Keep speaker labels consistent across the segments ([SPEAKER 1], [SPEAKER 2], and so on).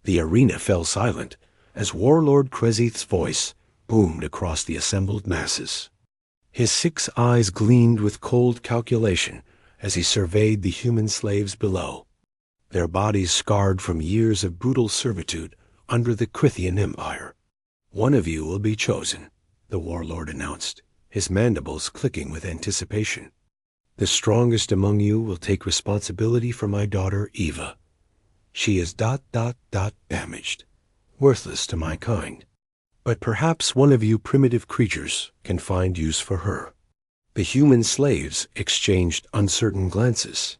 [SPEAKER 1] The arena fell silent as Warlord Krezith's voice boomed across the assembled masses. His 6 eyes gleamed with cold calculation as he surveyed the human slaves below, their bodies scarred from years of brutal servitude under the Krithian Empire. "One of you will be chosen," the warlord announced, his mandibles clicking with anticipation. "The strongest among you will take responsibility for my daughter Eva. She is ... damaged, worthless to my kind. But perhaps one of you primitive creatures can find use for her." The human slaves exchanged uncertain glances.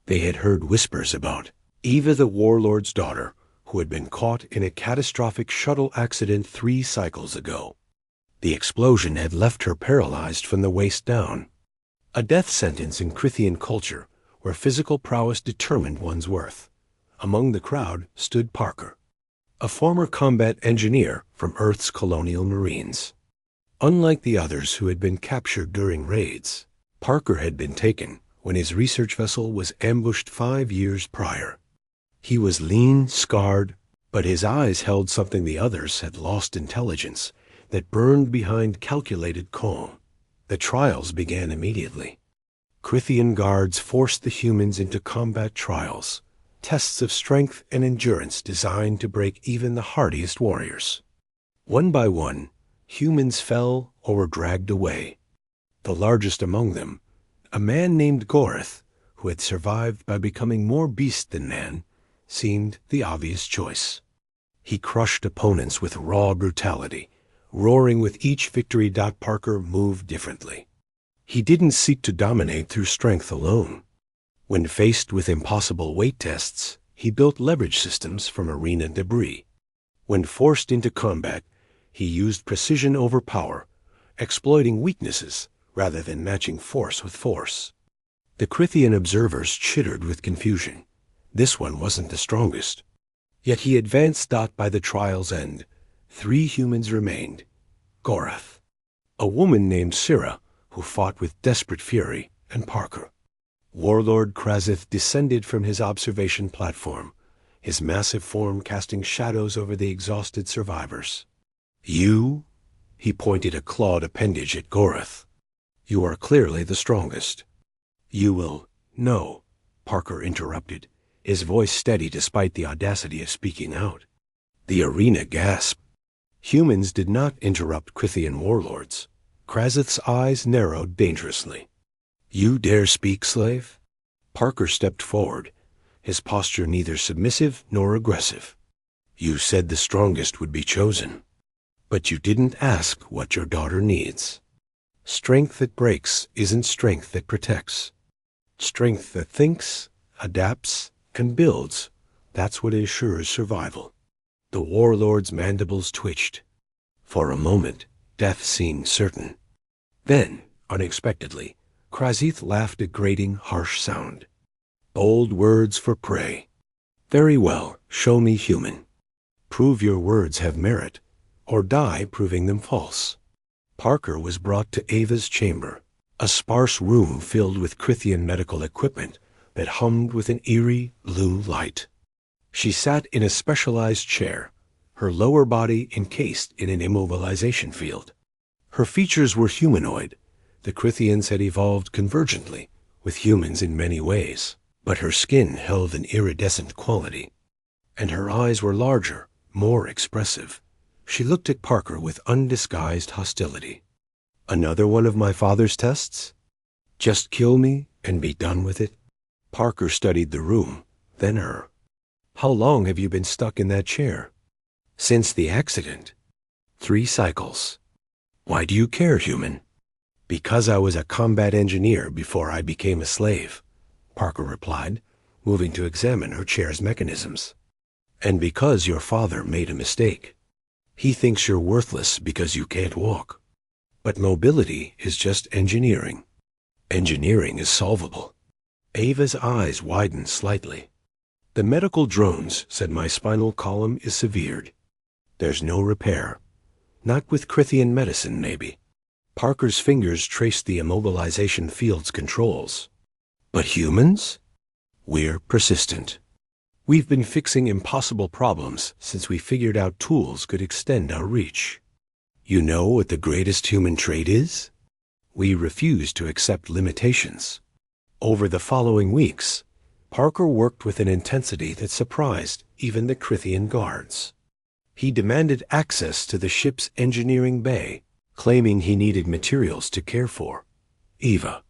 [SPEAKER 1] They had heard whispers about Eva, the warlord's daughter, who had been caught in a catastrophic shuttle accident 3 cycles ago. The explosion had left her paralyzed from the waist down. A death sentence in Krithian culture where physical prowess determined one's worth. Among the crowd stood Parker, a former combat engineer from Earth's colonial marines. Unlike the others who had been captured during raids, Parker had been taken when his research vessel was ambushed 5 years prior. He was lean, scarred, but his eyes held something the others had lost: intelligence that burned behind calculated calm. The trials began immediately. Krithian guards forced the humans into combat trials, tests of strength and endurance designed to break even the hardiest warriors. One by one, humans fell or were dragged away. The largest among them, a man named Goreth, who had survived by becoming more beast than man, seemed the obvious choice. He crushed opponents with raw brutality, roaring with each victory. Parker moved differently. He didn't seek to dominate through strength alone. When faced with impossible weight tests, he built leverage systems from arena debris. When forced into combat, he used precision over power, exploiting weaknesses rather than matching force with force. The Krithian observers chittered with confusion. This one wasn't the strongest. Yet he advanced. By the trial's end, 3 humans remained. Goreth, a woman named Syrah, who fought with desperate fury, and Parker. Warlord Krezith descended from his observation platform, his massive form casting shadows over the exhausted survivors. "You?" He pointed a clawed appendage at Goreth. "You are clearly the strongest." "You will..." "No," Parker interrupted, his voice steady despite the audacity of speaking out. The arena gasped. Humans did not interrupt Krithian warlords. Krezith's eyes narrowed dangerously. "You dare speak, slave?" Parker stepped forward, his posture neither submissive nor aggressive. "You said the strongest would be chosen. But you didn't ask what your daughter needs. Strength that breaks isn't strength that protects. Strength that thinks, adapts, and builds, that's what ensures survival." The warlord's mandibles twitched. For a moment, death seemed certain. Then, unexpectedly, Krezith laughed a grating, harsh sound. "Bold words for prey. Very well, show me human. Prove your words have merit, or die proving them false." Parker was brought to Ava's chamber, a sparse room filled with Krithian medical equipment that hummed with an eerie blue light. She sat in a specialized chair, her lower body encased in an immobilization field. Her features were humanoid. The Krithians had evolved convergently, with humans in many ways, but her skin held an iridescent quality. And her eyes were larger, more expressive. She looked at Parker with undisguised hostility. "Another one of my father's tests? Just kill me and be done with it?" Parker studied the room, then her. "How long have you been stuck in that chair?" "Since the accident." 3 cycles. "Why do you care, human?" "Because I was a combat engineer before I became a slave," Parker replied, moving to examine her chair's mechanisms. "And because your father made a mistake. He thinks you're worthless because you can't walk. But mobility is just engineering. Engineering is solvable." Ava's eyes widened slightly. "The medical drones said my spinal column is severed. There's no repair. Not with Krithian medicine, maybe." Parker's fingers traced the immobilization field's controls. "But humans? We're persistent. We've been fixing impossible problems since we figured out tools could extend our reach. You know what the greatest human trait is? We refuse to accept limitations. Over the following weeks, Parker worked with an intensity that surprised even the Crithian guards. He demanded access to the ship's engineering bay, claiming he needed materials to care for. Eva.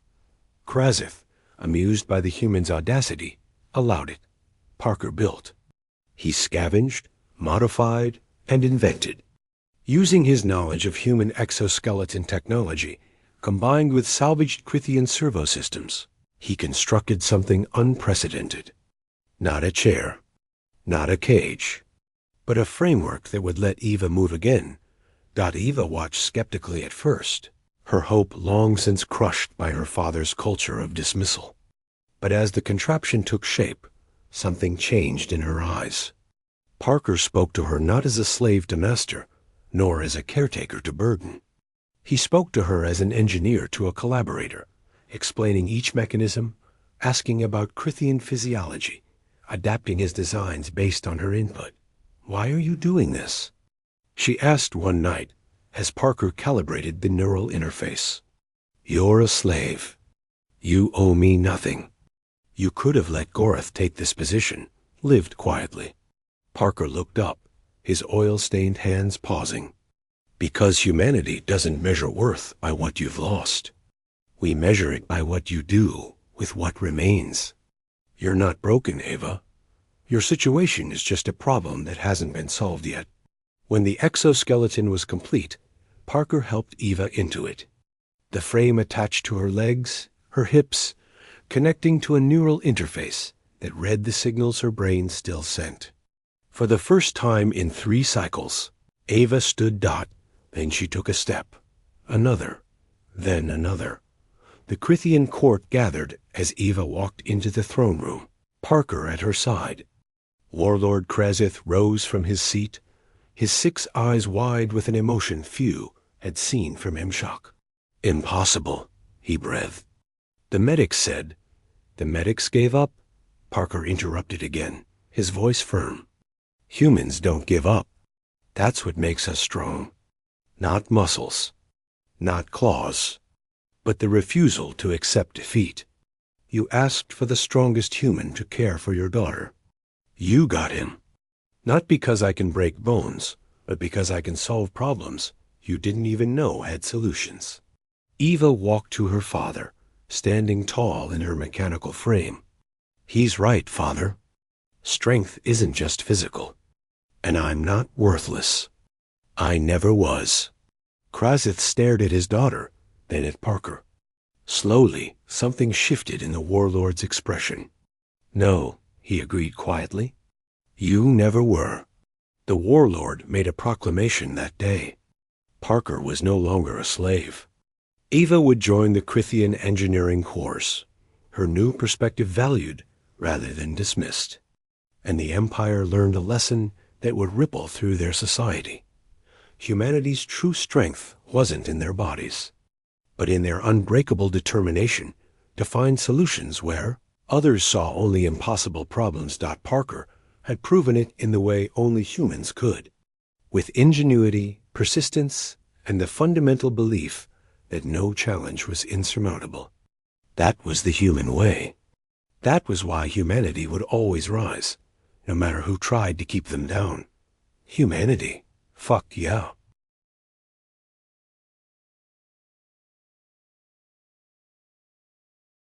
[SPEAKER 1] Krazith, amused by the human's audacity, allowed it. Parker built. He scavenged, modified, and invented. Using his knowledge of human exoskeleton technology, combined with salvaged Crithian servo systems, he constructed something unprecedented. Not a chair, not a cage, but a framework that would let Eva move again. Eva watched skeptically at first, her hope long since crushed by her father's culture of dismissal. But as the contraption took shape, something changed in her eyes. Parker spoke to her not as a slave to master, nor as a caretaker to burden. He spoke to her as an engineer to a collaborator, explaining each mechanism, asking about Crithian physiology, adapting his designs based on her input. "Why are you doing this?" she asked one night, as Parker calibrated the neural interface. "You're a slave. You owe me nothing. You could have let Gorath take this position, lived quietly." Parker looked up, his oil-stained hands pausing. "Because humanity doesn't measure worth by what you've lost. We measure it by what you do with what remains. You're not broken, Eva. Your situation is just a problem that hasn't been solved yet." When the exoskeleton was complete, Parker helped Eva into it. The frame attached to her legs, her hips, connecting to a neural interface that read the signals her brain still sent. For the first time in 3 cycles, Eva stood dot, then she took a step, another, then another. The Crithian court gathered as Eva walked into the throne room, Parker at her side. Warlord Krazith rose from his seat, his 6 eyes wide with an emotion few had seen from Imshak. "Impossible," he breathed. "The medics said." "The medics gave up?" Parker interrupted again, his voice firm. "Humans don't give up. That's what makes us strong. Not muscles, not claws, but the refusal to accept defeat. You asked for the strongest human to care for your daughter. You got him. Not because I can break bones, but because I can solve problems you didn't even know had solutions." Eva walked to her father, standing tall in her mechanical frame. "He's right, Father. Strength isn't just physical. And I'm not worthless. I never was." Krazith stared at his daughter, then at Parker. Slowly, something shifted in the warlord's expression. "No," he agreed quietly. "You never were." The warlord made a proclamation that day. Parker was no longer a slave. Eva would join the Crithian engineering course, her new perspective valued rather than dismissed. And the Empire learned a lesson that would ripple through their society. Humanity's true strength wasn't in their bodies, but in their unbreakable determination to find solutions where others saw only impossible problems. Parker had proven it in the way only humans could, with ingenuity, persistence, and the fundamental belief that no challenge was insurmountable. That was the human way. That was why humanity would always rise, no matter who tried to keep them down. Humanity? Fuck yeah.